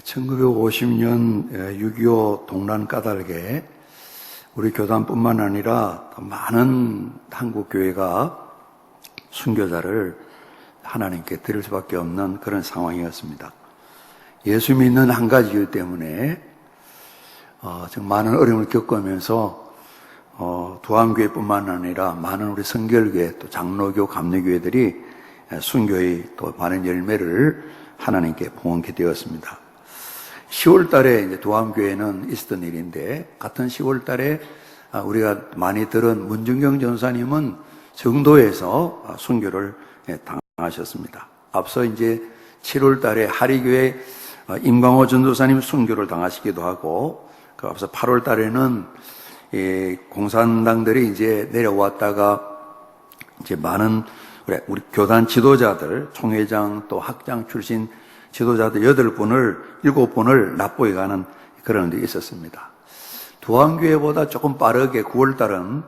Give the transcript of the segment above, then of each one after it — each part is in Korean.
1950년 6.25 동란 까닭에 우리 교단뿐만 아니라 많은 한국 교회가 순교자를 하나님께 드릴 수밖에 없는 그런 상황이었습니다. 예수 믿는 한 가지 이유 때문에 정말 많은 어려움을 겪으면서 두암교회뿐만 아니라 많은 우리 성결교회 또 장로교, 감리교회들이 순교의 또 많은 열매를 하나님께 봉헌케 되었습니다. 10월 달에 이제 두암교회는 있었던 일인데, 같은 10월 달에 우리가 많이 들은 문중경 전사님은 정도에서 순교를 당하셨습니다. 앞서 이제 7월 달에 하리교회 임광호 전도사님 순교를 당하시기도 하고, 그 앞서 8월 달에는 공산당들이 이제 내려왔다가 이제 많은 우리 교단 지도자들, 총회장 또 학장 출신 지도자들 7분을 납부해 가는 그런 일이 있었습니다. 두암교회보다 조금 빠르게 9월 달은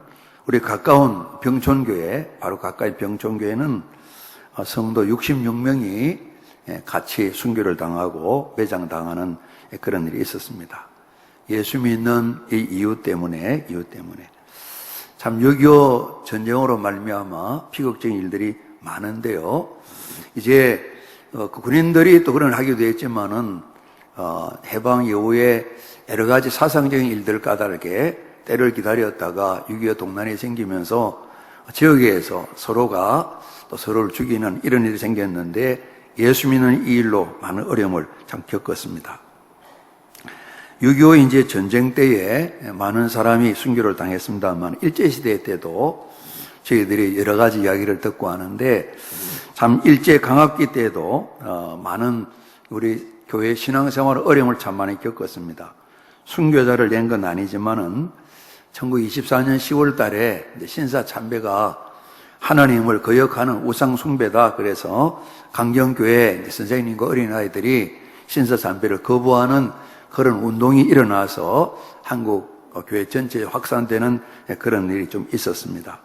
우리 가까운 병촌교회, 바로 가까이 병촌교회는 성도 66명이 같이 순교를 당하고 매장당하는 그런 일이 있었습니다. 예수 믿는 이 이유 때문에 참 6.25 전쟁으로 말미암아 비극적인 일들이 많은데요. 이제 그 군인들이 또 그런 하기도 했지만은 해방 이후에 여러 가지 사상적인 일들 까닭에 때를 기다렸다가 6.25 동란이 생기면서 지역에서 서로가 또 서로를 죽이는 이런 일이 생겼는데, 예수 믿는 이 일로 많은 어려움을 참 겪었습니다. 6.25 이제 전쟁 때에 많은 사람이 순교를 당했습니다만, 일제시대 때도 저희들이 여러 가지 이야기를 듣고 하는데, 참 일제 강압기 때도 많은 우리 교회 신앙생활 어려움을 참 많이 겪었습니다. 순교자를 낸 건 아니지만은 1924년 10월 달에 신사 참배가 하나님을 거역하는 우상 숭배다, 그래서 강경교회 선생님과 어린아이들이 신사 참배를 거부하는 그런 운동이 일어나서 한국 교회 전체에 확산되는 그런 일이 좀 있었습니다.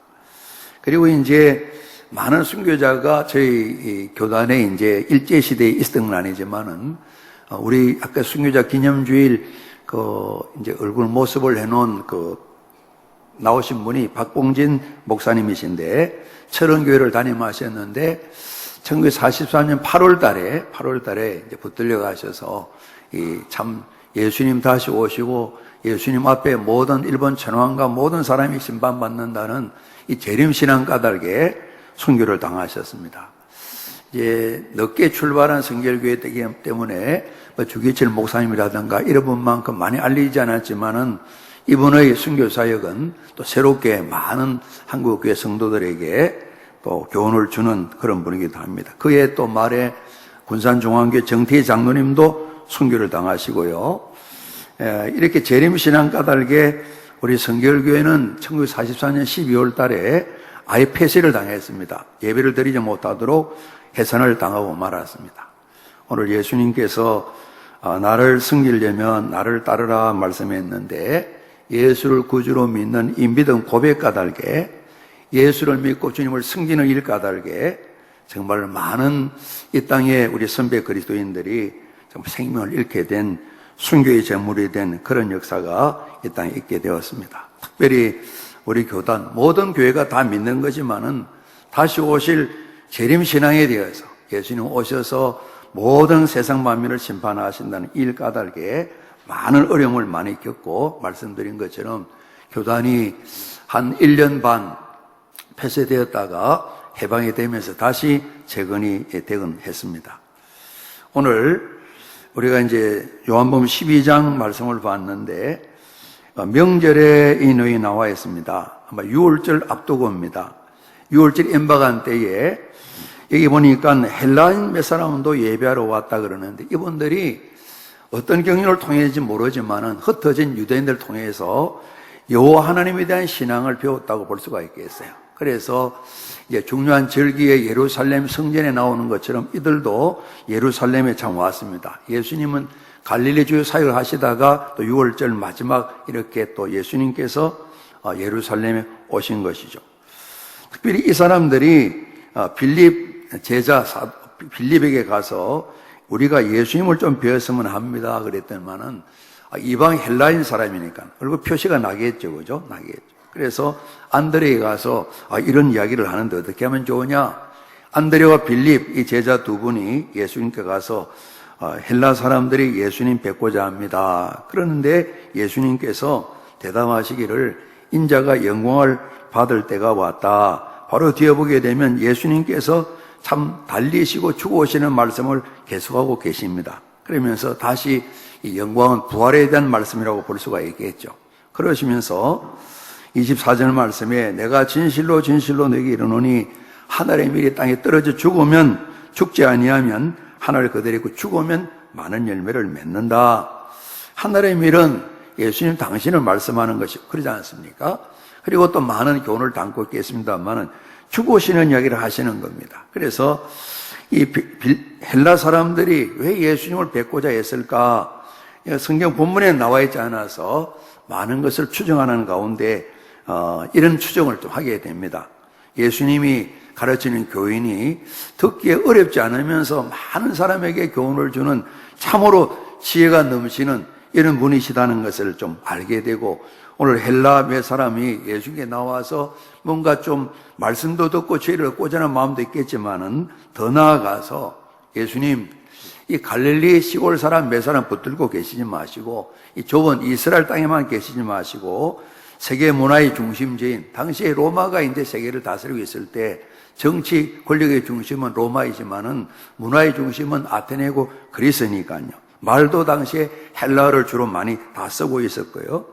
그리고 이제 많은 순교자가 저희 교단에 이제 일제시대에 있었던 건 아니지만은, 우리 아까 순교자 기념주일 이제 얼굴 모습을 해놓은 나오신 분이 박봉진 목사님이신데, 철원교회를 담임하셨는데, 1944년 8월 달에 이제 붙들려 가셔서, 참 예수님 다시 오시고, 예수님 앞에 모든 일본 천황과 모든 사람이 심판받는다는 이 재림신앙 까닭에 순교를 당하셨습니다. 이제 늦게 출발한 성결교회 때문에 주기철 목사님이라든가 이런 분만큼 많이 알리지 않았지만은, 이분의 순교 사역은 또 새롭게 많은 한국교회 성도들에게 또 교훈을 주는 그런 분이기도 합니다. 그의 또 말에 군산중앙교회 정태희 장로님도 순교를 당하시고요. 이렇게 재림신앙 까닭에 우리 성결교회는 1944년 12월 달에 아예 폐쇄를 당했습니다. 예배를 드리지 못하도록 해산을 당하고 말았습니다. 오늘 예수님께서 나를 섬기려면 나를 따르라 말씀했는데, 예수를 구주로 믿는 이 믿음 고백 까닭에, 예수를 믿고 주님을 섬기는 일 까닭에 정말 많은 이 땅에 우리 선배 그리스도인들이 정말 생명을 잃게 된, 순교의 제물이 된 그런 역사가 이 땅에 있게 되었습니다. 특별히 우리 교단, 모든 교회가 다 믿는 거지만은 다시 오실 재림신앙에 대해서 예수님 오셔서 모든 세상 만민을 심판하신다는 일 까닭에 많은 어려움을 많이 겪고, 말씀드린 것처럼 교단이 한 1년 반 폐쇄되었다가 해방이 되면서 다시 재건이 되곤 했습니다. 오늘 우리가 이제 요한복음 12장 말씀을 봤는데, 명절에 이 내용이 나와 있습니다. 아마 6월절 앞두고입니다. 6월절 임박한 때에 여기 보니까 헬라인 몇 사람도 예배하러 왔다 그러는데, 이분들이 어떤 경륜을 통해인지 모르지만은 흩어진 유대인들을 통해서 여호와 하나님에 대한 신앙을 배웠다고 볼 수가 있겠어요. 그래서 이제 중요한 절기에 예루살렘 성전에 나오는 것처럼 이들도 예루살렘에 참 왔습니다. 예수님은 갈릴리 주요 사역을 하시다가 또 6월절 마지막 이렇게 또 예수님께서 예루살렘에 오신 것이죠. 특별히 이 사람들이 빌립 제자 빌립에게 가서 우리가 예수님을 좀 배웠으면 합니다. 그랬더니만은 이방 헬라인 사람이니까 얼굴 표시가 나겠죠. 그죠? 나겠죠. 그래서 안드레에 가서 이런 이야기를 하는데 어떻게 하면 좋으냐? 안드레와 빌립 이 제자 두 분이 예수님께 가서 헬라 사람들이 예수님 뵙고자 합니다. 그러는데 예수님께서 대답하시기를 인자가 영광을 받을 때가 왔다. 바로 뒤에 보게 되면 예수님께서 참 달리시고 죽어오시는 말씀을 계속하고 계십니다. 그러면서 다시 이 영광은 부활에 대한 말씀이라고 볼 수가 있겠죠. 그러시면서 24절 말씀에 내가 진실로 진실로 너에게 이르노니 하늘의 밀이 땅에 떨어져 죽으면 죽지 아니하면 하늘 그대로 있고 죽으면 많은 열매를 맺는다. 하늘의 밀은 예수님 당신을 말씀하는 것이 그러지 않습니까? 그리고 또 많은 교훈을 담고 있겠습니다만은 죽으시는 이야기를 하시는 겁니다. 그래서 이 헬라 사람들이 왜 예수님을 뵙고자 했을까? 성경 본문에 나와 있지 않아서 많은 것을 추정하는 가운데 이런 추정을 또 하게 됩니다. 예수님이 가르치는 교인이 듣기에 어렵지 않으면서 많은 사람에게 교훈을 주는 참으로 지혜가 넘치는 이런 분이시다는 것을 좀 알게 되고 오늘 헬라 몇 사람이 예수님께 나와서 뭔가 좀 말씀도 듣고 지혜를 얻고자 하는 마음도 있겠지만은 더 나아가서 예수님 이 갈릴리 시골 사람 몇 사람 붙들고 계시지 마시고 이 좁은 이스라엘 땅에만 계시지 마시고 세계 문화의 중심지인 당시에 로마가 이제 세계를 다스리고 있을 때 정치 권력의 중심은 로마이지만은 문화의 중심은 아테네고 그리스니까요. 말도 당시에 헬라어를 주로 많이 다 쓰고 있었고요.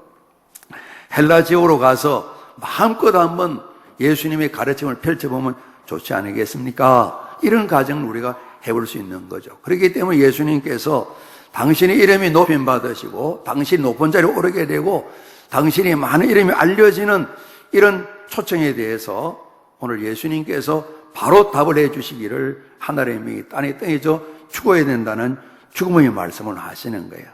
헬라 지역으로 가서 마음껏 한번 예수님의 가르침을 펼쳐보면 좋지 않겠습니까? 이런 가정을 우리가 해볼 수 있는 거죠. 그렇기 때문에 예수님께서 당신의 이름이 높임 받으시고 당신이 높은 자리에 오르게 되고 당신이 많은 이름이 알려지는 이런 초청에 대해서 오늘 예수님께서 바로 답을 해 주시기를 하늘의 밀이 땅에 떨어져 죽어야 된다는 죽음의 말씀을 하시는 거예요.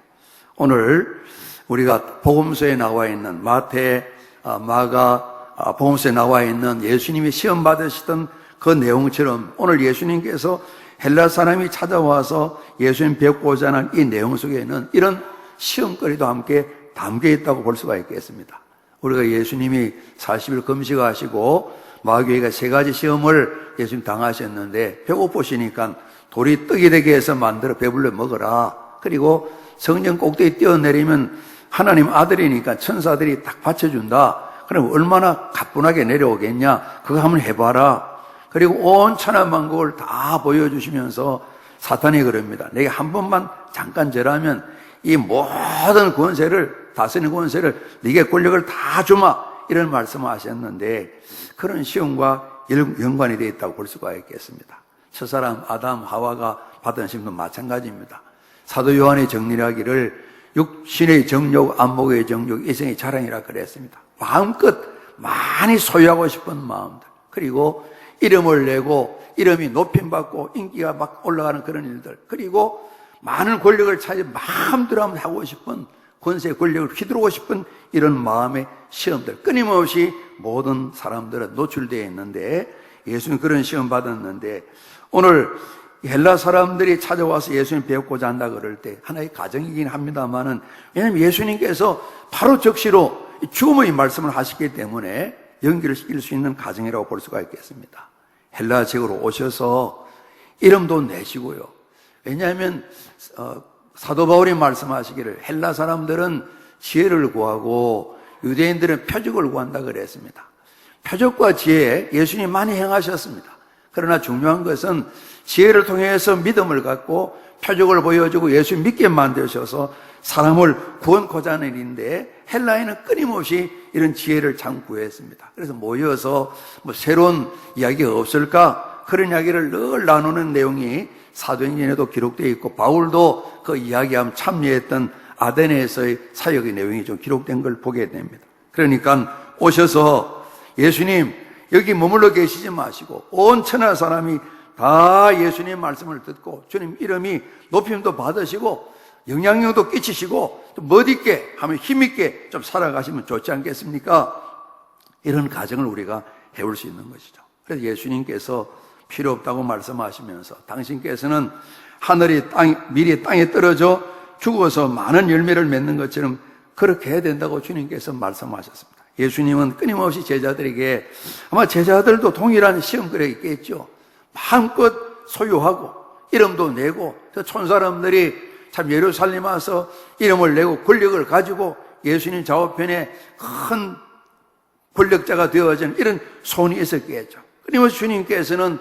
오늘 우리가 복음서에 나와 있는 마태, 마가 복음서에 나와 있는 예수님이 시험 받으시던 그 내용처럼 오늘 예수님께서 헬라 사람이 찾아와서 예수님 뵙고자 하는 이 내용 속에는 이런 시험거리도 함께 담겨 있다고 볼 수가 있겠습니다. 우리가 예수님이 40일 금식하시고 마귀가 3가지 시험을 예수님 당하셨는데 배고프시니까 돌이 떡이 되게 해서 만들어 배불러 먹어라. 그리고 성전 꼭대기 뛰어내리면 하나님 아들이니까 천사들이 딱 받쳐준다. 그럼 얼마나 가뿐하게 내려오겠냐. 그거 한번 해봐라. 그리고 온 천하만국을 다 보여주시면서 사탄이 그럽니다. 내가 한 번만 잠깐 절하면 이 모든 권세를 다스리는 권세를 네게 권력을 다 주마. 이런 말씀을 하셨는데 그런 시험과 연관이 되어 있다고 볼 수가 있겠습니다. 첫사람 아담 하와가 받은 시험도 마찬가지입니다. 사도 요한의 정리하기를 육신의 정욕, 안목의 정욕, 이생의 자랑이라 그랬습니다. 마음껏 많이 소유하고 싶은 마음들, 그리고 이름을 내고 이름이 높임받고 인기가 막 올라가는 그런 일들, 그리고 많은 권력을 찾아 마음대로 한번 하고 싶은 권세 권력을 휘두르고 싶은 이런 마음의 시험들, 끊임없이 모든 사람들은 노출되어 있는데 예수님 그런 시험 받았는데 오늘 헬라 사람들이 찾아와서 예수님 배우고자 한다 그럴 때 하나의 가정이긴 합니다만은 왜냐하면 예수님께서 바로 적시로 죽음의 말씀을 하시기 때문에 연기를 시킬 수 있는 가정이라고 볼 수가 있겠습니다. 헬라 지역으로 오셔서 이름도 내시고요. 왜냐하면 사도 바울이 말씀하시기를 헬라 사람들은 지혜를 구하고 유대인들은 표적을 구한다 그랬습니다. 표적과 지혜 예수님이 많이 행하셨습니다. 그러나 중요한 것은 지혜를 통해서 믿음을 갖고 표적을 보여주고 예수 믿게 만드셔서 사람을 구원코자 하는 일인데 헬라에는 끊임없이 이런 지혜를 참 구했습니다. 그래서 모여서 새로운 이야기가 없을까 그런 이야기를 늘 나누는 내용이 사도행전에도 기록되어 있고 바울도 그 이야기함 참여했던 아데네에서의 사역의 내용이 좀 기록된 걸 보게 됩니다. 그러니까 오셔서 예수님 여기 머물러 계시지 마시고 온 천하 사람이 다 예수님 말씀을 듣고 주님 이름이 높임도 받으시고 영향력도 끼치시고 또 멋있게 하면 힘있게 좀 살아가시면 좋지 않겠습니까? 이런 가정을 우리가 해올 수 있는 것이죠. 그래서 예수님께서 필요 없다고 말씀하시면서 당신께서는 밀이 땅에 떨어져 죽어서 많은 열매를 맺는 것처럼 그렇게 해야 된다고 주님께서 말씀하셨습니다. 예수님은 끊임없이 제자들에게, 아마 제자들도 동일한 시험거리가 있겠죠. 마음껏 소유하고 이름도 내고, 촌사람들이 참 예루살렘 와서 이름을 내고 권력을 가지고 예수님 좌우편에 큰 권력자가 되어지는 이런 소원이 있었겠죠. 끊임없이 주님께서는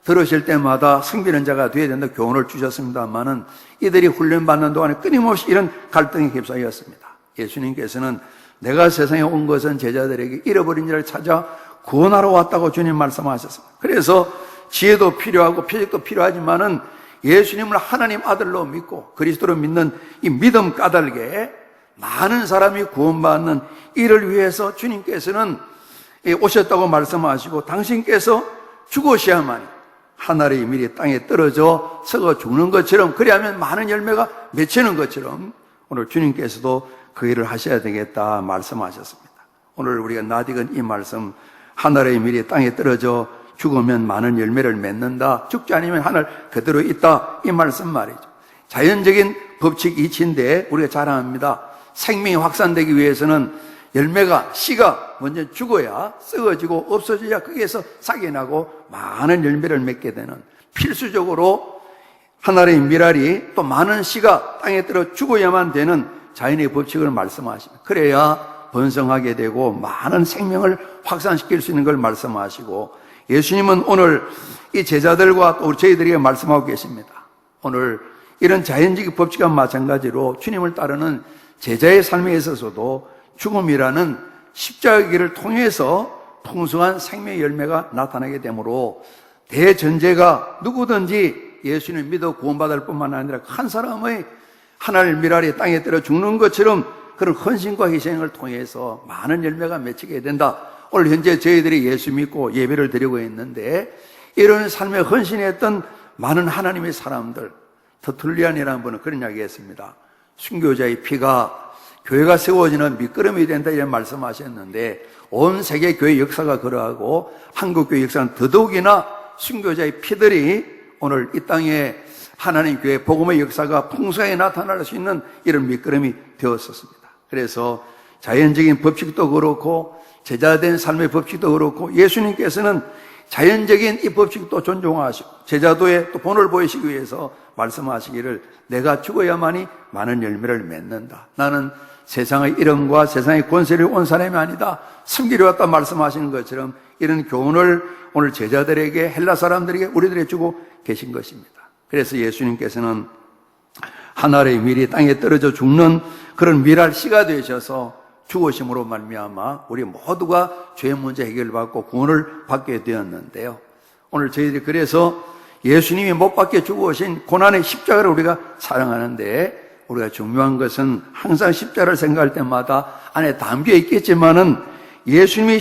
들으실 때마다 승비는 자가 되어야 된다 교훈을 주셨습니다만은 이들이 훈련받는 동안에 끊임없이 이런 갈등이 휩싸였습니다. 예수님께서는 내가 세상에 온 것은 제자들에게 잃어버린 자를 찾아 구원하러 왔다고 주님 말씀하셨습니다. 그래서 지혜도 필요하고 표적도 필요하지만은 예수님을 하나님 아들로 믿고 그리스도로 믿는 이 믿음 까닭에 많은 사람이 구원받는 이를 위해서 주님께서는 오셨다고 말씀하시고, 당신께서 죽으셔야만이 하늘의 밀이 땅에 떨어져 썩어 죽는 것처럼, 그리하면 많은 열매가 맺히는 것처럼 오늘 주님께서도 그 일을 하셔야 되겠다 말씀하셨습니다. 오늘 우리가 낯익은 이 말씀, 하늘의 밀이 땅에 떨어져 죽으면 많은 열매를 맺는다, 죽지 않으면 하늘 그대로 있다, 이 말씀 말이죠. 자연적인 법칙 이치인데 우리가 잘 압니다. 생명이 확산되기 위해서는 열매가, 씨가 먼저 죽어야 썩어지고 없어져야 거기에서 싹이 나고 많은 열매를 맺게 되는, 필수적으로 하늘의 밀알이 또 많은 씨가 땅에 떨어 죽어야만 되는 자연의 법칙을 말씀하십니다. 그래야 번성하게 되고 많은 생명을 확산시킬 수 있는 걸 말씀하시고, 예수님은 오늘 이 제자들과 또 저희들에게 말씀하고 계십니다. 오늘 이런 자연적인 법칙과 마찬가지로 주님을 따르는 제자의 삶에 있어서도 죽음이라는 십자가의 길을 통해서 풍성한 생명의 열매가 나타나게 되므로, 대전제가 누구든지 예수님을 믿어 구원받을 뿐만 아니라 한 사람의 하늘 밀알이 땅에 떨어 죽는 것처럼 그런 헌신과 희생을 통해서 많은 열매가 맺히게 된다. 오늘 현재 저희들이 예수 믿고 예배를 드리고 있는데, 이런 삶에 헌신했던 많은 하나님의 사람들, 터툴리안이라는 분은 그런 이야기 했습니다. 순교자의 피가 교회가 세워지는 미끄럼이 된다, 이런 말씀하셨는데, 온 세계 교회 역사가 그러하고 한국 교회 역사는 더더욱이나 순교자의 피들이 오늘 이 땅에 하나님 교회 복음의 역사가 풍성하게 나타날 수 있는 이런 미끄럼이 되었었습니다. 그래서 자연적인 법칙도 그렇고 제자된 삶의 법칙도 그렇고, 예수님께서는 자연적인 이 법칙도 존중하시고 제자도의 또 본을 보이시기 위해서 말씀하시기를, 내가 죽어야만이 많은 열매를 맺는다. 나는 세상의 이름과 세상의 권세를 온 사람이 아니다, 섬기려 왔다 말씀하시는 것처럼 이런 교훈을 오늘 제자들에게, 헬라 사람들에게, 우리들에게 주고 계신 것입니다. 그래서 예수님께서는 하늘의 밀이 땅에 떨어져 죽는 그런 밀알 씨가 되셔서 죽으심으로 말미암아 우리 모두가 죄의 문제 해결받고 구원을 받게 되었는데요. 오늘 저희들이 그래서 예수님이 못 박혀 죽으신 고난의 십자가를 우리가 사랑하는데, 우리가 중요한 것은 항상 십자가를 생각할 때마다 안에 담겨 있겠지만은 예수님의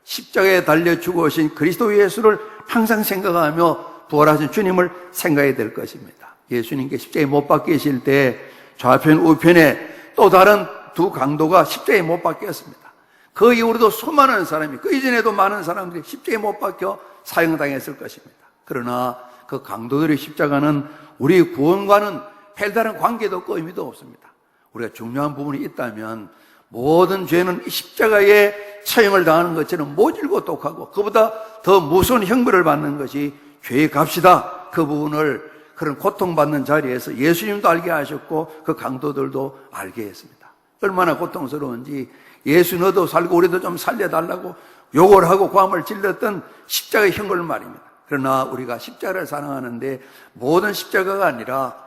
십자가에 달려 죽으신 그리스도 예수를 항상 생각하며 부활하신 주님을 생각해야 될 것입니다. 예수님께 십자가에 못 박히실 때 좌편 우편에 또 다른 두 강도가 십자가에 못 박혔습니다. 그 이후로도 수많은 사람이, 그 이전에도 많은 사람들이 십자가에 못 박혀 사형당했을 것입니다. 그러나 그 강도들의 십자가는 우리 구원과는 별다른 관계도 없고 의미도 없습니다. 우리가 중요한 부분이 있다면 모든 죄는 십자가에 처형을 당하는 것처럼 모질고 독하고 그보다 더 무서운 형벌을 받는 것이 죄의 값이다. 그 부분을 그런 고통받는 자리에서 예수님도 알게 하셨고 그 강도들도 알게 했습니다. 얼마나 고통스러운지, 예수 너도 살고 우리도 좀 살려달라고 욕을 하고 고함을 질렀던 십자가의 형벌 말입니다. 그러나 우리가 십자가를 사랑하는데 모든 십자가가 아니라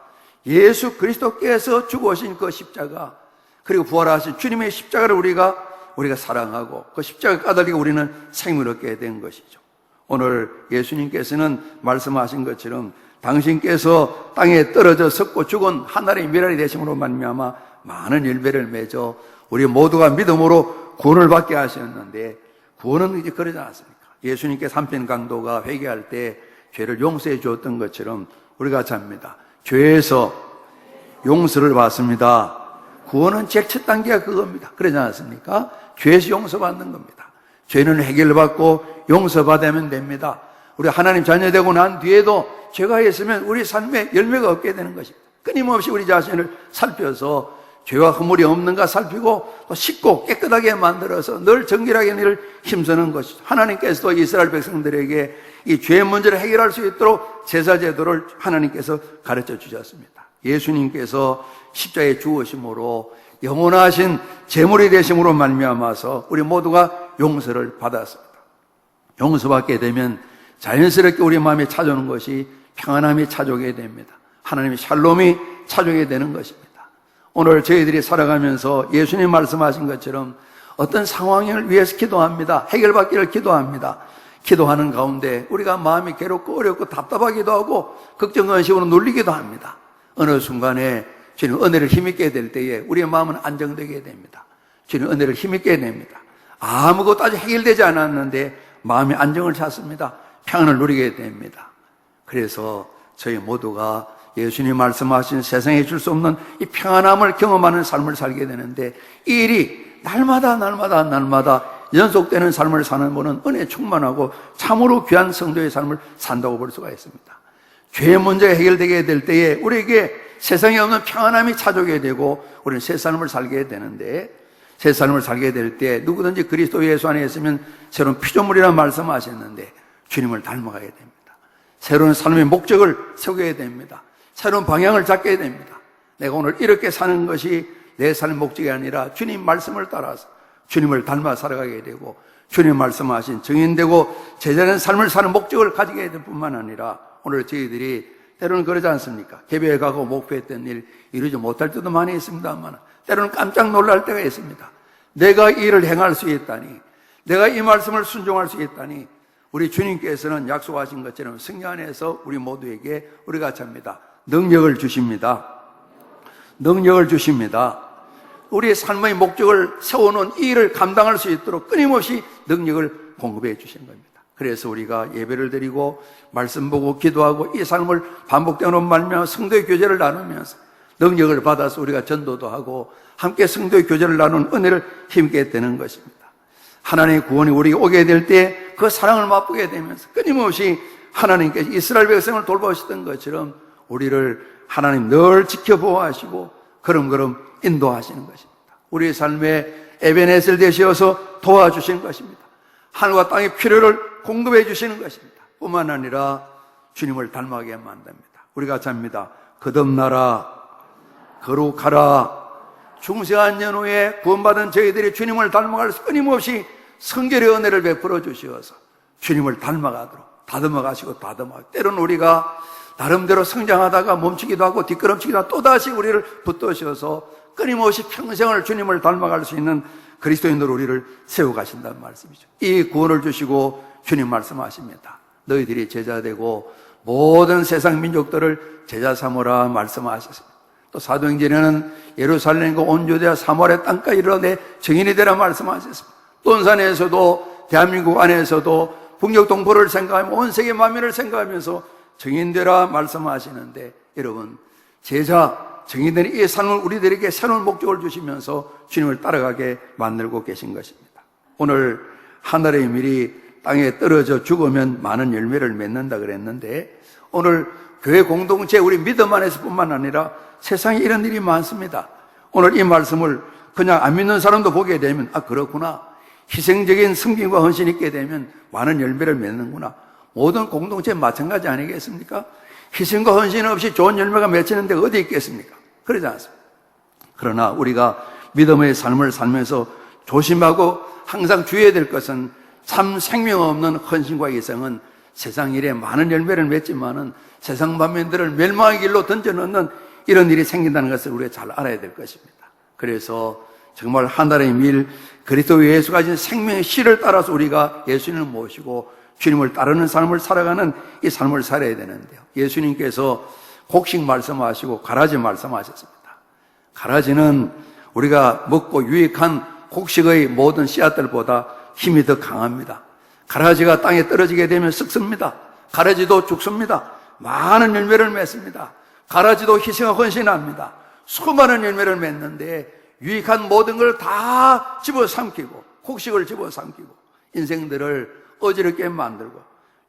예수 그리스도께서 죽으신 그 십자가, 그리고 부활하신 주님의 십자가를 우리가 사랑하고 그 십자가 까닭에 우리는 생명을 얻게 된 것이죠. 오늘 예수님께서는 말씀하신 것처럼 당신께서 땅에 떨어져 썩고 죽은 하늘의 밀알이 되심으로 말미암아 많은 열매를 맺어 우리 모두가 믿음으로 구원을 받게 하셨는데, 구원은 이제 그러지 않았습니까? 예수님께 삼편 강도가 회개할 때 죄를 용서해 주었던 것처럼 우리가 잡니다. 죄에서 용서를 받습니다. 구원은 제일 첫 단계가 그겁니다. 그러지 않습니까? 죄에서 용서받는 겁니다. 죄는 해결받고 용서받으면 됩니다. 우리 하나님 자녀되고 난 뒤에도 죄가 있으면 우리 삶에 열매가 없게 되는 것입니다. 끊임없이 우리 자신을 살펴서 죄와 허물이 없는가 살피고 또 씻고 깨끗하게 만들어서 늘 정결하게 늘 힘쓰는 것이죠. 하나님께서도 이스라엘 백성들에게 이 죄의 문제를 해결할 수 있도록 제사 제도를 하나님께서 가르쳐 주셨습니다. 예수님께서 십자가에 죽으심으로 영원하신 제물이 되심으로 말미암아서 우리 모두가 용서를 받았습니다. 용서받게 되면 자연스럽게 우리 마음에 찾아오는 것이 평안함이 찾아오게 됩니다. 하나님의 샬롬이 찾아오게 되는 것입니다. 오늘 저희들이 살아가면서 예수님 말씀하신 것처럼 어떤 상황을 위해서 기도합니다. 해결받기를 기도합니다. 기도하는 가운데 우리가 마음이 괴롭고 어렵고 답답하기도 하고 걱정근심으로 눌리기도 합니다. 어느 순간에 주님 은혜를 힘있게 될 때에 우리의 마음은 안정되게 됩니다. 주님 은혜를 힘있게 됩니다. 아무것도 아직 해결되지 않았는데 마음의 안정을 찾습니다. 평안을 누리게 됩니다. 그래서 저희 모두가 예수님 말씀하신 세상에 줄 수 없는 이 평안함을 경험하는 삶을 살게 되는데 이 일이 날마다 연속되는 삶을 사는 분은 은혜 충만하고 참으로 귀한 성도의 삶을 산다고 볼 수가 있습니다. 죄의 문제가 해결되게 될 때에 우리에게 세상에 없는 평안함이 찾아오게 되고 우리는 새 삶을 살게 되는데 새 삶을 살게 될 때 누구든지 그리스도 예수 안에 있으면 새로운 피조물이라는 말씀하셨는데 주님을 닮아가게 됩니다. 새로운 삶의 목적을 세우게 됩니다. 새로운 방향을 잡게 됩니다. 내가 오늘 이렇게 사는 것이 내 삶의 목적이 아니라 주님 말씀을 따라서 주님을 닮아 살아가게 되고 주님 말씀하신 증인되고 제자된 삶을 사는 목적을 가지게 될 뿐만 아니라 오늘 저희들이 때로는 그러지 않습니까? 개별에 가고 목표했던 일 이루지 못할 때도 많이 있습니다만 때로는 깜짝 놀랄 때가 있습니다. 내가 이 일을 행할 수 있다니, 내가 이 말씀을 순종할 수 있다니 우리 주님께서는 약속하신 것처럼 성령 안에서 우리 모두에게 우리가 잡니다. 능력을 주십니다. 능력을 주십니다. 우리의 삶의 목적을 세워놓은 이 일을 감당할 수 있도록 끊임없이 능력을 공급해 주시는 겁니다. 그래서 우리가 예배를 드리고 말씀 보고 기도하고 이 삶을 반복되는 말미암아 성도의 교제를 나누면서 능력을 받아서 우리가 전도도 하고 함께 성도의 교제를 나누는 은혜를 힘있게 되는 것입니다. 하나님의 구원이 우리에게 오게 될 때 그 사랑을 맛보게 되면서 끊임없이 하나님께서 이스라엘 백성을 돌보시던 것처럼 우리를 하나님 늘 지켜보호하시고 걸음걸음 인도하시는 것입니다. 우리의 삶에 에베네셀 되시어서 도와주시는 것입니다. 하늘과 땅의 필요를 공급해 주시는 것입니다. 뿐만 아니라 주님을 닮아가게 만듭니다. 우리가 잡니다. 거듭나라, 거룩하라. 중생한 연후에 구원받은 저희들이 주님을 닮아갈 수 끊임없이 성결의 은혜를 베풀어 주시어서 주님을 닮아가도록 다듬어가시고 때로는 우리가 나름대로 성장하다가 멈추기도 하고 뒷걸음치기도 하고 또다시 우리를 붙드셔서 끊임없이 평생을 주님을 닮아갈 수 있는 그리스도인으로 우리를 세워가신다는 말씀이죠. 이 구원을 주시고 주님 말씀하십니다. 너희들이 제자되고 모든 세상 민족들을 제자 삼으라 말씀하셨습니다. 또 사도행전에는 예루살렘과 온 유대와 사마리아 땅까지 이르러 내 증인이 되라 말씀하셨습니다. 돈산에서도 대한민국 안에서도 북녘 동포를 생각하며 온 세계 만민을 생각하면서 증인되라 말씀하시는데 여러분 제자 증인된 이 삶을 우리들에게 새로운 목적을 주시면서 주님을 따라가게 만들고 계신 것입니다. 오늘 하늘의 밀이 땅에 떨어져 죽으면 많은 열매를 맺는다 그랬는데 오늘 교회 공동체 우리 믿음 안에서 뿐만 아니라 세상에 이런 일이 많습니다. 오늘 이 말씀을 그냥 안 믿는 사람도 보게 되면 아 그렇구나, 희생적인 섬김과 헌신이 있게 되면 많은 열매를 맺는구나. 모든 공동체 마찬가지 아니겠습니까? 희생과 헌신 없이 좋은 열매가 맺히는 데가 어디 있겠습니까? 그러지 않습니다. 그러나 우리가 믿음의 삶을 살면서 조심하고 항상 주의해야 될 것은 참 생명 없는 헌신과 희생은 세상 일에 많은 열매를 맺지만은 세상 만민들을 멸망의 길로 던져넣는 이런 일이 생긴다는 것을 우리가 잘 알아야 될 것입니다. 그래서 정말 하늘의 밀 그리스도 예수가 가진 생명의 씨를 따라서 우리가 예수님을 모시고 주님을 따르는 삶을 살아가는 이 삶을 살아야 되는데요. 예수님께서 곡식 말씀하시고 가라지 말씀하셨습니다. 가라지는 우리가 먹고 유익한 곡식의 모든 씨앗들보다 힘이 더 강합니다. 가라지가 땅에 떨어지게 되면 썩습니다. 가라지도 죽습니다. 많은 열매를 맺습니다. 가라지도 희생하고 헌신합니다. 수많은 열매를 맺는데 유익한 모든 걸 다 집어삼키고 곡식을 집어삼키고 인생들을 어지럽게 만들고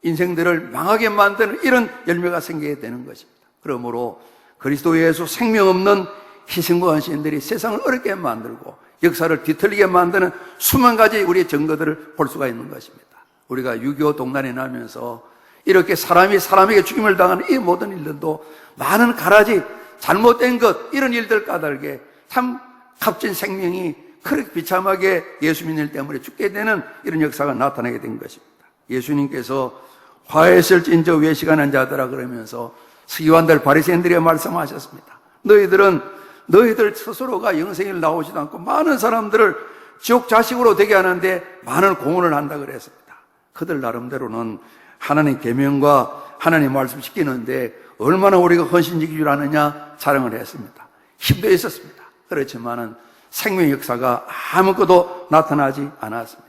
인생들을 망하게 만드는 이런 열매가 생기게 되는 것입니다. 그러므로 그리스도 예수 생명 없는 희생과 헌신들이 세상을 어렵게 만들고 역사를 뒤틀리게 만드는 수만 가지 우리의 증거들을 볼 수가 있는 것입니다. 우리가 6.25 동란이 나면서 이렇게 사람이 사람에게 죽임을 당하는 이 모든 일들도 많은 가라지 잘못된 것 이런 일들 까닭에 참 값진 생명이 그렇게 비참하게 예수 믿는 일 때문에 죽게 되는 이런 역사가 나타나게 된 것입니다. 예수님께서 화했을진저 외식하는 자들아 그러면서 서기관들 바리새인들에게 말씀하셨습니다. 너희들 스스로가 영생을 나오지도 않고 많은 사람들을 지옥 자식으로 되게 하는데 많은 공헌을 한다 그랬습니다. 그들 나름대로는 하나님 계명과 하나님 말씀 지키는데 얼마나 우리가 헌신지기 줄 아느냐 자랑을 했습니다. 힘도 있었습니다. 그렇지만은 생명 역사가 아무것도 나타나지 않았습니다.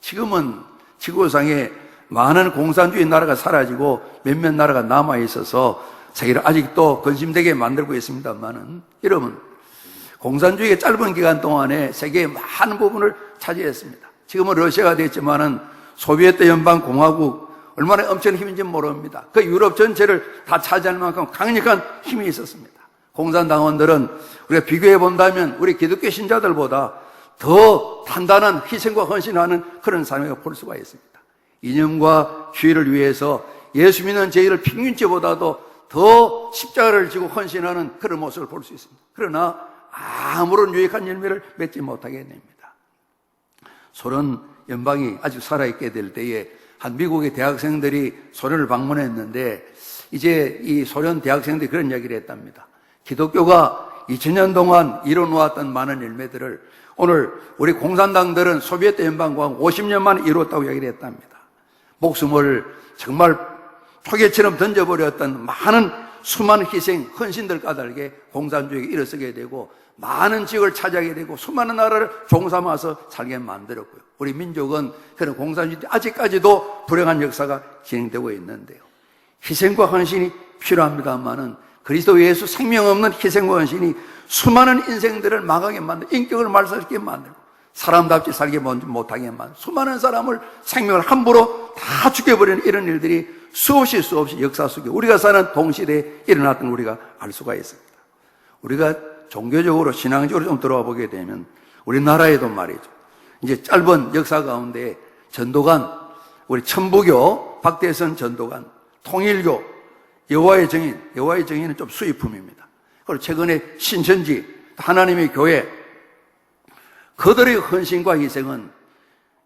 지금은 지구상에 많은 공산주의 나라가 사라지고 몇몇 나라가 남아있어서 세계를 아직도 근심되게 만들고 있습니다만은 여러분, 공산주의의 짧은 기간 동안에 세계의 많은 부분을 차지했습니다. 지금은 러시아가 됐지만은 소비에트 연방공화국 얼마나 엄청난 힘인지 모릅니다. 그 유럽 전체를 다 차지할 만큼 강력한 힘이 있었습니다. 공산당원들은 우리가 비교해 본다면 우리 기독교 신자들보다 더 단단한 희생과 헌신하는 그런 삶을 볼 수가 있습니다. 이념과 주의를 위해서 예수 믿는 저희를 평균치보다도 더 십자가를 지고 헌신하는 그런 모습을 볼 수 있습니다. 그러나 아무런 유익한 열매를 맺지 못하게 됩니다. 소련 연방이 아직 살아있게 될 때에 한 미국의 대학생들이 소련을 방문했는데 이제 이 소련 대학생들이 그런 이야기를 했답니다. 기독교가 2000년 동안 이뤄놓았던 많은 열매들을 오늘 우리 공산당들은 소비에트 연방공화국 50년 만에 이루었다고 이야기를 했답니다. 목숨을 정말 초계처럼 던져버렸던 많은 수많은 희생, 헌신들 까닭에 공산주의가 일어서게 되고 많은 지역을 차지하게 되고 수많은 나라를 종삼아서 살게 만들었고요. 우리 민족은 그런 공산주의 아직까지도 불행한 역사가 진행되고 있는데요. 희생과 헌신이 필요합니다만은 그리스도 예수 생명 없는 희생과 헌신이 수많은 인생들을 망하게 만들고 인격을 말살시키게 만들고 사람답지 살게 못하게 만들고 수많은 사람을 생명을 함부로 다 죽여버리는 이런 일들이 수없이 역사 속에 우리가 사는 동시대에 일어났던 우리가 알 수가 있습니다. 우리가 종교적으로 신앙적으로 좀 들어와 보게 되면 우리나라에도 말이죠. 이제 짧은 역사 가운데 전도관, 우리 천부교, 박대선 전도관, 통일교, 여호와의 정인은 좀 수입품입니다. 그리고 최근에 신천지, 하나님의 교회, 그들의 헌신과 희생은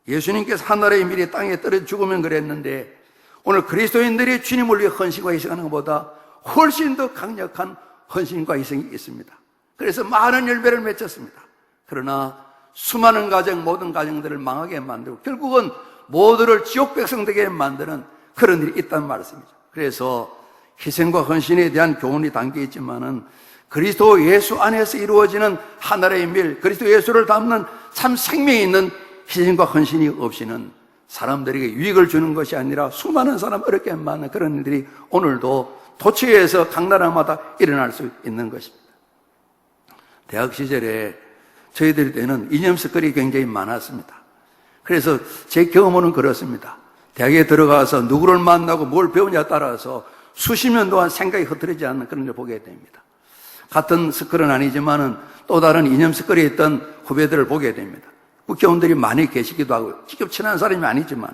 예수님께서 하늘의 미리 땅에 떨어져 죽으면 그랬는데 오늘 그리스도인들이 주님을 위해 헌신과 희생하는 것보다 훨씬 더 강력한 헌신과 희생이 있습니다. 그래서 많은 열매를 맺었습니다. 그러나 수많은 가정, 모든 가정들을 망하게 만들고 결국은 모두를 지옥 백성 되게 만드는 그런 일이 있다는 말씀이죠. 그래서 희생과 헌신에 대한 교훈이 담겨 있지만은 그리스도 예수 안에서 이루어지는 하늘의 밀, 그리스도 예수를 담는 참 생명이 있는 희생과 헌신이 없이는 사람들에게 유익을 주는 것이 아니라 수많은 사람 어렵게 만드는 그런 일들이 오늘도 도처에서 각 나라마다 일어날 수 있는 것입니다. 대학 시절에 저희들 때는 이념 습관이 굉장히 많았습니다. 그래서 제 경험은 그렇습니다. 대학에 들어가서 누구를 만나고 뭘 배우냐에 따라서 수십 년 동안 생각이 흐트러지지 않는 그런 걸 보게 됩니다. 같은 습관은 아니지만은 또 다른 이념 습관이 있던 후배들을 보게 됩니다. 국회의원들이 많이 계시기도 하고 직접 친한 사람이 아니지만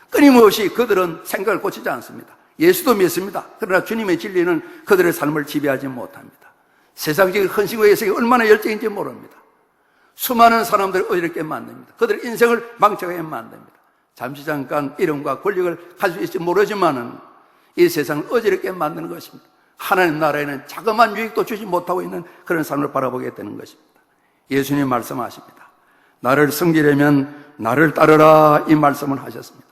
끊임없이 그들은 생각을 고치지 않습니다. 예수도 믿습니다. 그러나 주님의 진리는 그들의 삶을 지배하지 못합니다. 세상적인 헌신과 예식이 얼마나 열정인지 모릅니다. 수많은 사람들을 어지럽게 만듭니다. 그들의 인생을 망쳐가게 만듭니다. 잠시 잠깐 이름과 권력을 가지고 있을지 모르지만은 이 세상을 어지럽게 만드는 것입니다. 하나님 나라에는 자그마한 유익도 주지 못하고 있는 그런 삶을 바라보게 되는 것입니다. 예수님 말씀하십니다. 나를 섬기려면 나를 따르라 이 말씀을 하셨습니다.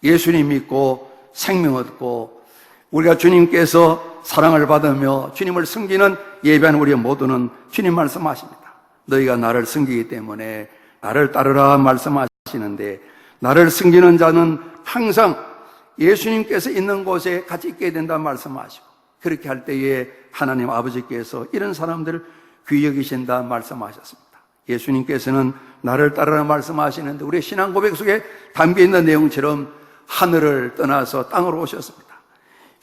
예수님 믿고 생명 얻고 우리가 주님께서 사랑을 받으며 주님을 섬기는 예배하는 우리 모두는 주님 말씀하십니다. 너희가 나를 섬기기 때문에 나를 따르라 말씀하시는데 나를 섬기는 자는 항상 예수님께서 있는 곳에 같이 있게 된다 말씀하시고 그렇게 할 때에 하나님 아버지께서 이런 사람들을 귀히 여기신다 말씀하셨습니다. 예수님께서는 나를 따르라 말씀하시는데 우리의 신앙 고백 속에 담겨있는 내용처럼 하늘을 떠나서 땅으로 오셨습니다.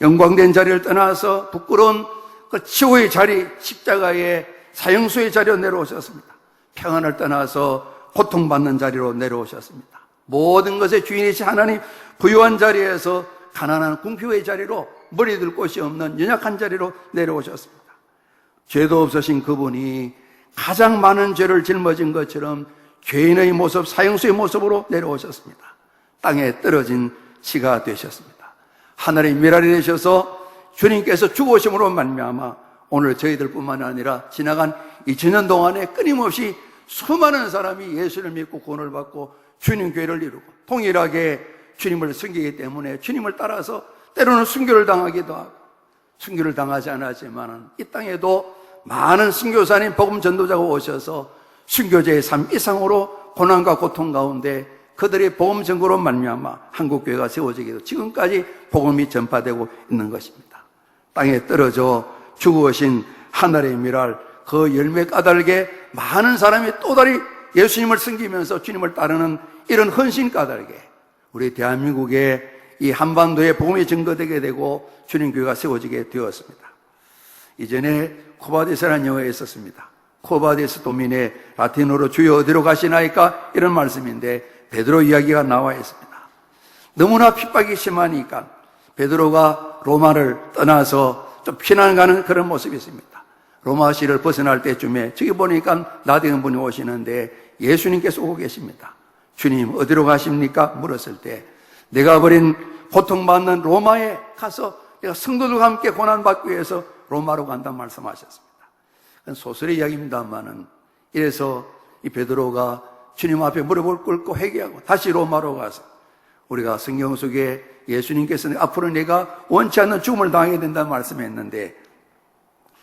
영광된 자리를 떠나서 부끄러운 그 치호의 자리, 십자가의 사형수의 자리로 내려오셨습니다. 평안을 떠나서 고통받는 자리로 내려오셨습니다. 모든 것의 주인이신 하나님 부유한 자리에서 가난한 궁핍의 자리로, 머리 들 곳이 없는 연약한 자리로 내려오셨습니다. 죄도 없으신 그분이 가장 많은 죄를 짊어진 것처럼 죄인의 모습, 사형수의 모습으로 내려오셨습니다. 땅에 떨어진 씨가 되셨습니다. 하늘의 미랄이 되셔서 주님께서 죽으심으로 말미암아 오늘 저희들뿐만 아니라 지나간 2000년 동안에 끊임없이 수많은 사람이 예수를 믿고 구원을 받고 주님 교회를 이루고 동일하게 주님을 섬기기 때문에 주님을 따라서 때로는 순교를 당하기도 하고, 순교를 당하지 않았지만 이 땅에도 많은 순교사님, 복음 전도자가 오셔서 순교자의 삶 이상으로 고난과 고통 가운데 그들의 복음 전거로 말미암아 한국교회가 세워지기도 지금까지 복음이 전파되고 있는 것입니다. 땅에 떨어져 죽으신 하늘의 미랄, 그 열매 까닭에 많은 사람이 또 다리 예수님을 섬기면서 주님을 따르는 이런 헌신 까닭에 우리 대한민국의 이 한반도에 복음이 증거되게 되고 주님 교회가 세워지게 되었습니다. 이전에 코바데스라는 영어에 있었습니다. 코바데스 도미네, 라틴어로 주여 어디로 가시나이까, 이런 말씀인데 베드로 이야기가 나와 있습니다. 너무나 핍박이 심하니까 베드로가 로마를 떠나서 좀 피난 가는 그런 모습이 있습니다. 로마시를 벗어날 때쯤에 저기 보니까 나대은 분이 오시는데 예수님께서 오고 계십니다. 주님 어디로 가십니까? 물었을 때 내가 버린 고통받는 로마에 가서 내가 성도들과 함께 고난받기 위해서 로마로 간다 말씀하셨습니다. 소설의 이야기입니다만은, 이래서 이 베드로가 주님 앞에 무릎을 꿇고 회개하고 다시 로마로 가서, 우리가 성경 속에 예수님께서는 앞으로 내가 원치 않는 죽음을 당하게 된다는 말씀했는데,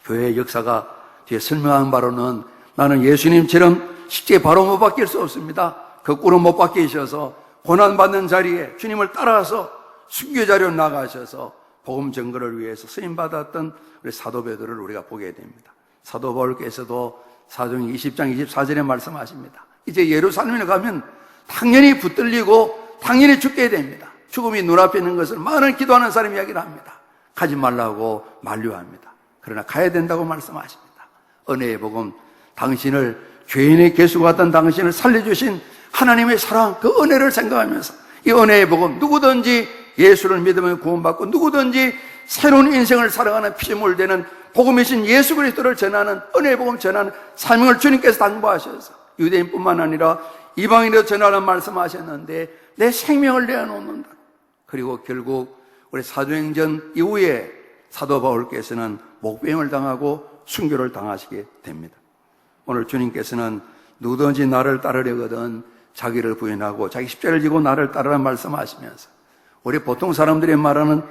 교회의 역사가 뒤에 설명한 바로는 나는 예수님처럼 쉽게 바로 못 바뀔 수 없습니다. 거꾸로 못 바뀌셔서 고난받는 자리에 주님을 따라서 순교 자리로 나가셔서 복음 전거를 위해서 쓰임받았던 우리 사도 베드로를 우리가 보게 됩니다. 사도 바울께서도 사도행 20장 24절에 말씀하십니다. 이제 예루살렘에 가면 당연히 붙들리고 당연히 죽게 됩니다. 죽음이 눈앞에 있는 것을 많은 기도하는 사람이 이야기를 합니다. 가지 말라고 만류합니다. 그러나 가야 된다고 말씀하십니다. 은혜의 복음, 당신을 죄인의 개수 같던 당신을 살려주신 하나님의 사랑, 그 은혜를 생각하면서 이 은혜의 복음, 누구든지 예수를 믿으면 구원받고 누구든지 새로운 인생을 살아가는 피물되는 복음이신 예수 그리스도를 전하는, 은혜의 복음 전하는 사명을 주님께서 당부하셔서 유대인뿐만 아니라 이방인에도 전하라는 말씀하셨는데 내 생명을 내어놓는다. 그리고 결국 우리 사도행전 이후에 사도 바울께서는 목배임을 당하고 순교를 당하시게 됩니다. 오늘 주님께서는 누구든지 나를 따르려거든 자기를 부인하고 자기 십자가를 지고 나를 따르라 말씀하시면서 우리 보통 사람들이 말하는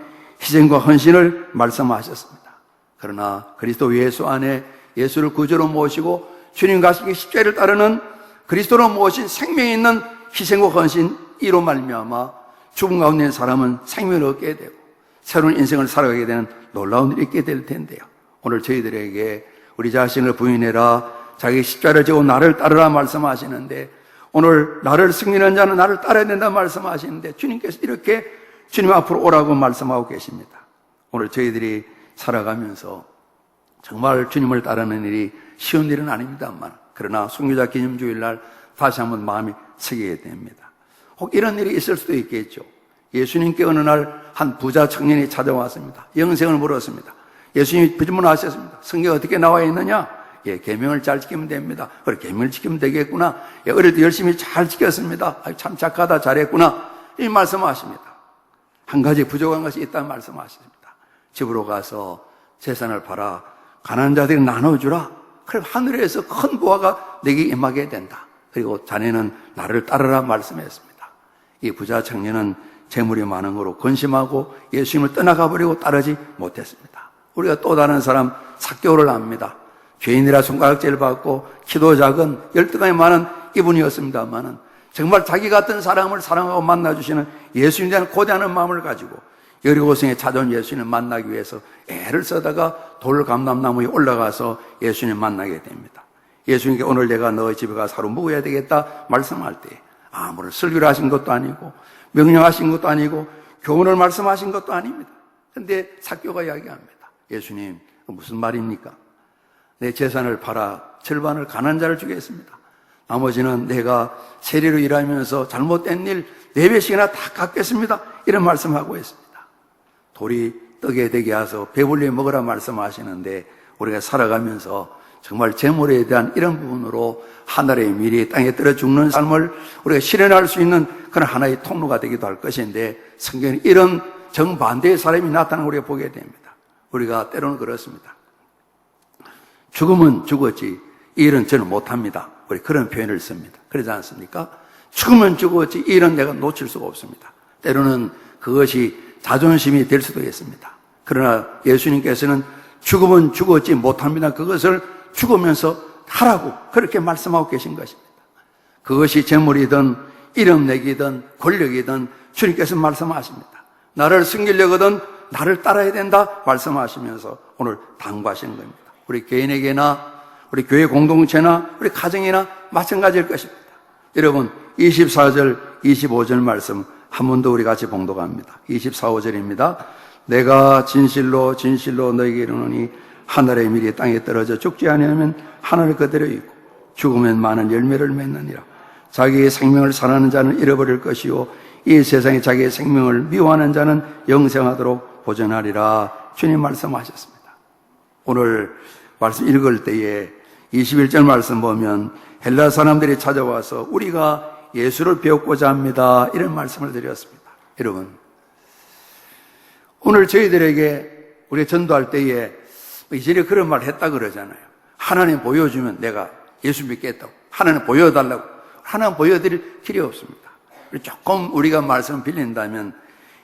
희생과 헌신을 말씀하셨습니다. 그러나 그리스도 예수 안에 예수를 구주로 모시고 주님과 함께 십자가를 따르는 그리스도로 모신 생명이 있는 희생과 헌신, 이로 말미암아 죽음 가운데 있는 사람은 생명을 얻게 되고 새로운 인생을 살아가게 되는 놀라운 일이 있게 될 텐데요. 오늘 저희들에게 우리 자신을 부인해라, 자기 십자가를 지고 나를 따르라 말씀하시는데, 오늘 나를 승리하는 자는 나를 따라야 된다 말씀하시는데 주님께서 이렇게 주님 앞으로 오라고 말씀하고 계십니다. 오늘 저희들이 살아가면서 정말 주님을 따르는 일이 쉬운 일은 아닙니다만, 그러나 순교자 기념주일날 다시 한번 마음이 쓰게 됩니다. 혹 이런 일이 있을 수도 있겠죠. 예수님께 어느 날 한 부자 청년이 찾아왔습니다. 영생을 물었습니다. 예수님이 질문하셨습니다. 성경에 어떻게 나와 있느냐? 예, 계명을 잘 지키면 됩니다. 그래, 계명을 지키면 되겠구나. 예, 어릴 때 열심히 잘 지켰습니다. 참 착하다, 잘했구나. 이 말씀하십니다. 한 가지 부족한 것이 있다는 말씀하십니다. 집으로 가서 재산을 팔아 가난한 자들에게 나눠주라. 그럼 하늘에서 큰 보화가 내게 임하게 된다. 그리고 자네는 나를 따르라 말씀했습니다. 이 부자 청년은 재물이 많은 거로 근심하고 예수님을 떠나가 버리고 따르지 못했습니다. 우리가 또 다른 사람 삭개오를 압니다. 죄인이라 손가락질 받고 키도 작은 열등감이 많은 이분이었습니다만은 정말 자기 같은 사람을 사랑하고 만나주시는 예수님에 대한 고대하는 마음을 가지고 여리고성에 찾아온 예수님을 만나기 위해서 애를 써다가 돌감람나무에 올라가서 예수님을 만나게 됩니다. 예수님께 오늘 내가 너희 집에 가서 하루 묵어야 되겠다 말씀할 때 아무런 설교를 하신 것도 아니고 명령하신 것도 아니고 교훈을 말씀하신 것도 아닙니다. 그런데 삭개오가 이야기합니다. 예수님, 무슨 말입니까? 내 재산을 팔아 절반을 가난한 자를 주겠습니다. 나머지는 내가 세리로 일하면서 잘못된 일 4배씩이나 다 갚겠습니다. 이런 말씀하고 있습니다. 돌이 떡에 되게 하서 배불리 먹으라 말씀하시는데 우리가 살아가면서 정말 재물에 대한 이런 부분으로 하늘의 미리 땅에 떨어 죽는 삶을 우리가 실현할 수 있는 그런 하나의 통로가 되기도 할 것인데 성경에 이런 정반대의 사람이 나타나는 걸 우리가 보게 됩니다. 우리가 때로는 그렇습니다. 죽으면 죽었지 이 일은 저는 못합니다. 우리 그런 표현을 씁니다. 그러지 않습니까? 죽으면 죽었지 이 일은 내가 놓칠 수가 없습니다. 때로는 그것이 자존심이 될 수도 있습니다. 그러나 예수님께서는 죽으면 죽었지 못합니다. 그것을 죽으면서 하라고 그렇게 말씀하고 계신 것입니다. 그것이 재물이든 이름 내기든 권력이든 주님께서 말씀하십니다. 나를 숨기려거든 나를 따라야 된다 말씀하시면서 오늘 당부하시는 겁니다. 우리 개인에게나 우리 교회 공동체나 우리 가정이나 마찬가지일 것입니다. 여러분 24절 25절 말씀 한 번 더 우리 같이 봉독합니다. 24, 5절입니다. 내가 진실로 진실로 너에게 이르노니 하늘의 밀이 땅에 떨어져 죽지 아니하면 하늘 그대로 있고 죽으면 많은 열매를 맺느니라. 자기의 생명을 사랑하는 자는 잃어버릴 것이요 이 세상에 자기의 생명을 미워하는 자는 영생하도록 보존하리라. 주님 말씀하셨습니다. 오늘 말씀 읽을 때에 21절 말씀 보면 헬라 사람들이 찾아와서 우리가 예수를 배우고자 합니다. 이런 말씀을 드렸습니다. 여러분, 오늘 저희들에게 우리 전도할 때에 이전에 그런 말 했다 그러잖아요. 하나님 보여주면 내가 예수 믿겠다고. 하나님 보여달라고. 하나님 보여드릴 길이 없습니다. 조금 우리가 말씀 빌린다면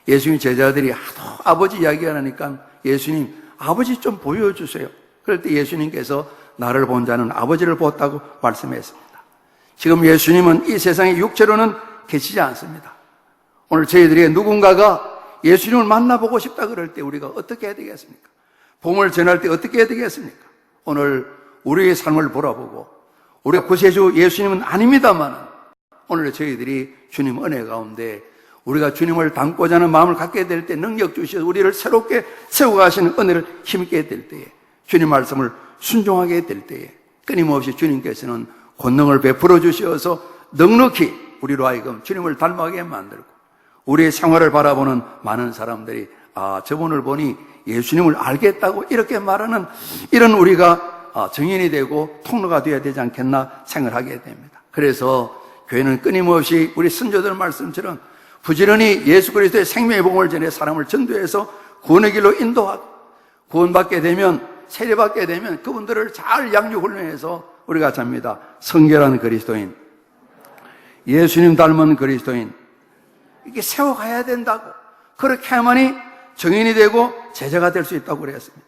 예수님 제자들이 하도 아버지 이야기하니까 예수님 아버지 좀 보여주세요. 그럴 때 예수님께서 나를 본 자는 아버지를 보았다고 말씀했습니다. 지금 예수님은 이 세상에 육체로는 계시지 않습니다. 오늘 저희들이 누군가가 예수님을 만나보고 싶다 그럴 때 우리가 어떻게 해야 되겠습니까? 복음을 전할 때 어떻게 해야 되겠습니까? 오늘 우리의 삶을 돌아보고 우리가 구세주 예수님은 아닙니다만 오늘 저희들이 주님 은혜 가운데 우리가 주님을 닮고자 하는 마음을 갖게 될 때 능력 주셔서 우리를 새롭게 세워가시는 은혜를 힘있게 될 때에 주님 말씀을 순종하게 될 때에 끊임없이 주님께서는 권능을 베풀어 주셔서 넉넉히 우리로 하여금 주님을 닮아가게 만들고 우리의 생활을 바라보는 많은 사람들이 저분을 보니 예수님을 알겠다고 이렇게 말하는 이런 우리가 증인이 되고 통로가 되어야 되지 않겠나 생각하게 됩니다. 그래서 교회는 끊임없이 우리 선조들 말씀처럼 부지런히 예수 그리스도의 생명의 복음을 전해 사람을 전도해서 구원의 길로 인도하고 구원받게 되면 세례받게 되면 그분들을 잘 양육 훈련해서 우리가 잡니다. 성결한 그리스도인, 예수님 닮은 그리스도인 이렇게 세워가야 된다고. 그렇게 해야만이 증인이 되고 제자가 될 수 있다고 그랬습니다.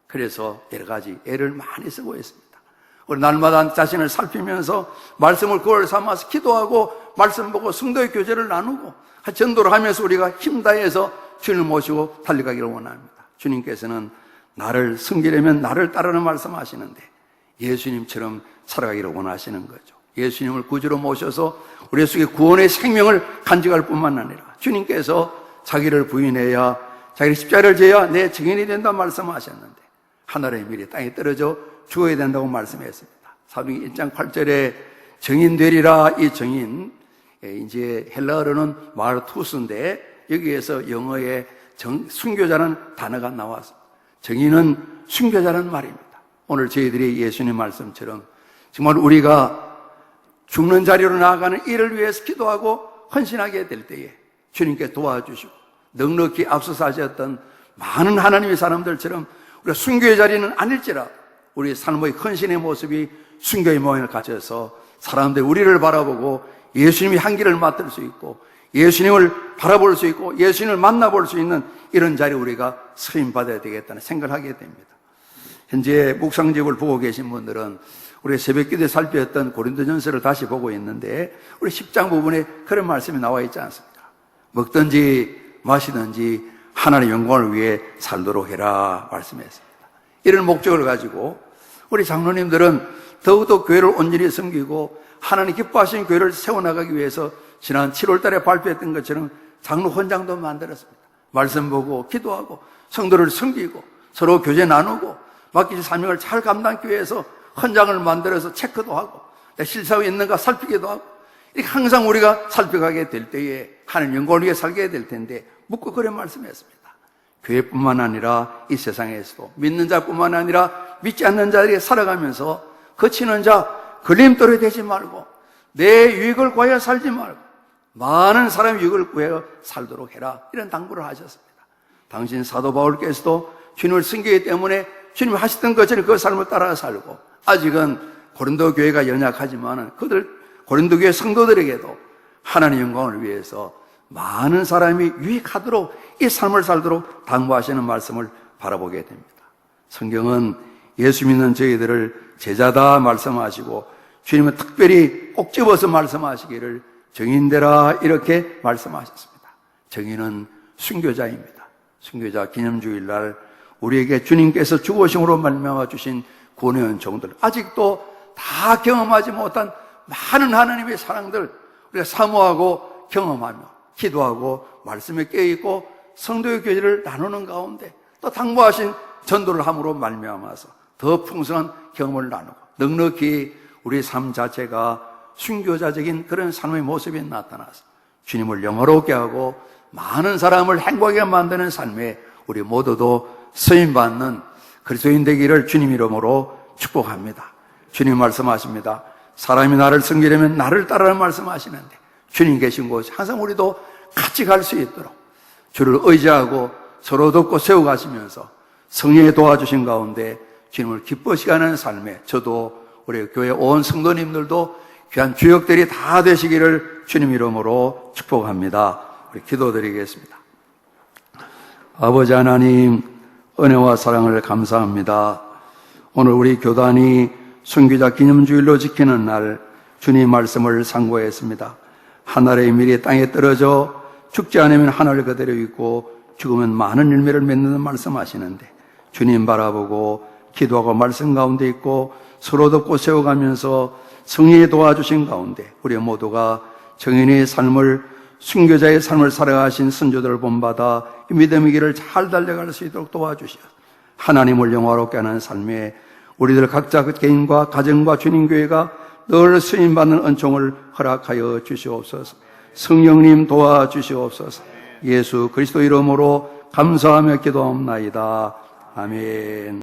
그래서 여러 가지 애를 많이 쓰고 있습니다. 우리 날마다 자신을 살피면서 말씀을 그걸 삼아서 기도하고 말씀 보고 성도의 교제를 나누고 전도를 하면서 우리가 힘다해서 주님을 모시고 달려가기를 원합니다. 주님께서는 나를 섬기려면 나를 따르는 말씀하시는데 예수님처럼 살아가기를 원하시는 거죠. 예수님을 구주로 모셔서 우리 속에 구원의 생명을 간직할 뿐만 아니라 주님께서 자기를 부인해야 자기를 십자가를 져야 내 증인이 된다 말씀하셨는데 하늘의 밀이 땅에 떨어져 죽어야 된다고 말씀했습니다. 사도행전 1장 8절에 증인 되리라. 이 증인 이제 헬라어로는 마르투스인데 여기에서 영어에 순교자라는 단어가 나왔습니다. 증인은 순교자라는 말입니다. 오늘 저희들이 예수님 말씀처럼 정말 우리가 죽는 자리로 나아가는 일을 위해서 기도하고 헌신하게 될 때에 주님께 도와주시고 넉넉히 앞서서 하셨던 많은 하나님의 사람들처럼 우리가 순교의 자리는 아닐지라 우리 삶의 헌신의 모습이 순교의 모양을 가져서 사람들이 우리를 바라보고 예수님이 한 길을 맡을 수 있고 예수님을 바라볼 수 있고 예수님을 만나볼 수 있는 이런 자리에 우리가 쓰임받아야 되겠다는 생각을 하게 됩니다. 현재 묵상집을 보고 계신 분들은 우리 새벽기도에 살펴했던 고린도전서를 다시 보고 있는데 우리 10장 부분에 그런 말씀이 나와 있지 않습니까? 먹든지 마시든지 하나님의 영광을 위해 살도록 해라 말씀했습니다. 이런 목적을 가지고 우리 장로님들은 더욱더 교회를 온전히 섬기고 하나님 기뻐하시는 교회를 세워나가기 위해서 지난 7월 달에 발표했던 것처럼 장로 헌장도 만들었습니다. 말씀 보고 기도하고 성도를 섬기고 서로 교제 나누고 맡기신 사명을 잘 감당하기 위해서 헌장을 만들어서 체크도 하고 실수하고 있는가 살피기도 하고 이렇게 항상 우리가 살펴가게 될 때에 하나님 영광을 위해 살게 될 텐데 묻고 그래 말씀했습니다. 교회뿐만 아니라 이 세상에서도 믿는 자뿐만 아니라 믿지 않는 자들이 살아가면서 거치는 자 걸림돌이 되지 말고 내 유익을 구하여 살지 말고 많은 사람의 유익을 구하여 살도록 해라, 이런 당부를 하셨습니다. 당신 사도 바울께서도 주님을 섬기기 때문에 주님이 하시던 것처럼 그 삶을 따라 살고, 아직은 고린도 교회가 연약하지만 그들 고린도 교회 성도들에게도 하나님의 영광을 위해서 많은 사람이 유익하도록 이 삶을 살도록 당부하시는 말씀을 바라보게 됩니다. 성경은 예수 믿는 저희들을 제자다 말씀하시고, 주님은 특별히 꼭 집어서 말씀하시기를 정인되라 이렇게 말씀하셨습니다. 정인은 순교자입니다. 순교자 기념주일날 우리에게 주님께서 죽으심으로 말미암아 주신 구원의 은총들, 아직도 다 경험하지 못한 많은 하나님의 사랑들 우리가 사모하고 경험하며 기도하고 말씀에 깨어있고 성도의 교제를 나누는 가운데 또 당부하신 전도를 함으로 말미암아서 더 풍성한 경험을 나누고 넉넉히 우리 삶 자체가 순교자적인 그런 삶의 모습이 나타나서 주님을 영화롭게 하고 많은 사람을 행복하게 만드는 삶에 우리 모두도 쓰임받는 그리스도인 되기를 주님 이름으로 축복합니다. 주님 말씀하십니다. 사람이 나를 섬기려면 나를 따르라는 말씀하시는데, 주님 계신 곳에 항상 우리도 같이 갈 수 있도록 주를 의지하고 서로 돕고 세워가시면서 성령의 도와주신 가운데 주님을 기뻐시게 하는 삶에 저도 우리 교회 온 성도님들도 귀한 주역들이 다 되시기를 주님 이름으로 축복합니다. 우리 기도드리겠습니다. 아버지 하나님, 은혜와 사랑을 감사합니다. 오늘 우리 교단이 순교자 기념주일로 지키는 날 주님 말씀을 상고했습니다. 하늘의 밀이 땅에 떨어져 죽지 않으면 하늘 그대로 있고 죽으면 많은 열매를 맺는 말씀하시는데, 주님 바라보고 기도하고 말씀 가운데 있고 서로 돕고 세워가면서 성령이 도와주신 가운데 우리 모두가 정인의 삶을, 순교자의 삶을 살아가신 선조들을 본받아 믿음의 길을 잘 달려갈 수 있도록 도와주시어 하나님을 영화롭게 하는 삶에 우리들 각자 그 개인과 가정과 주님교회가 늘 쓰임받는 은총을 허락하여 주시옵소서. 성령님 도와주시옵소서. 예수 그리스도 이름으로 감사하며 기도합나이다. 아멘.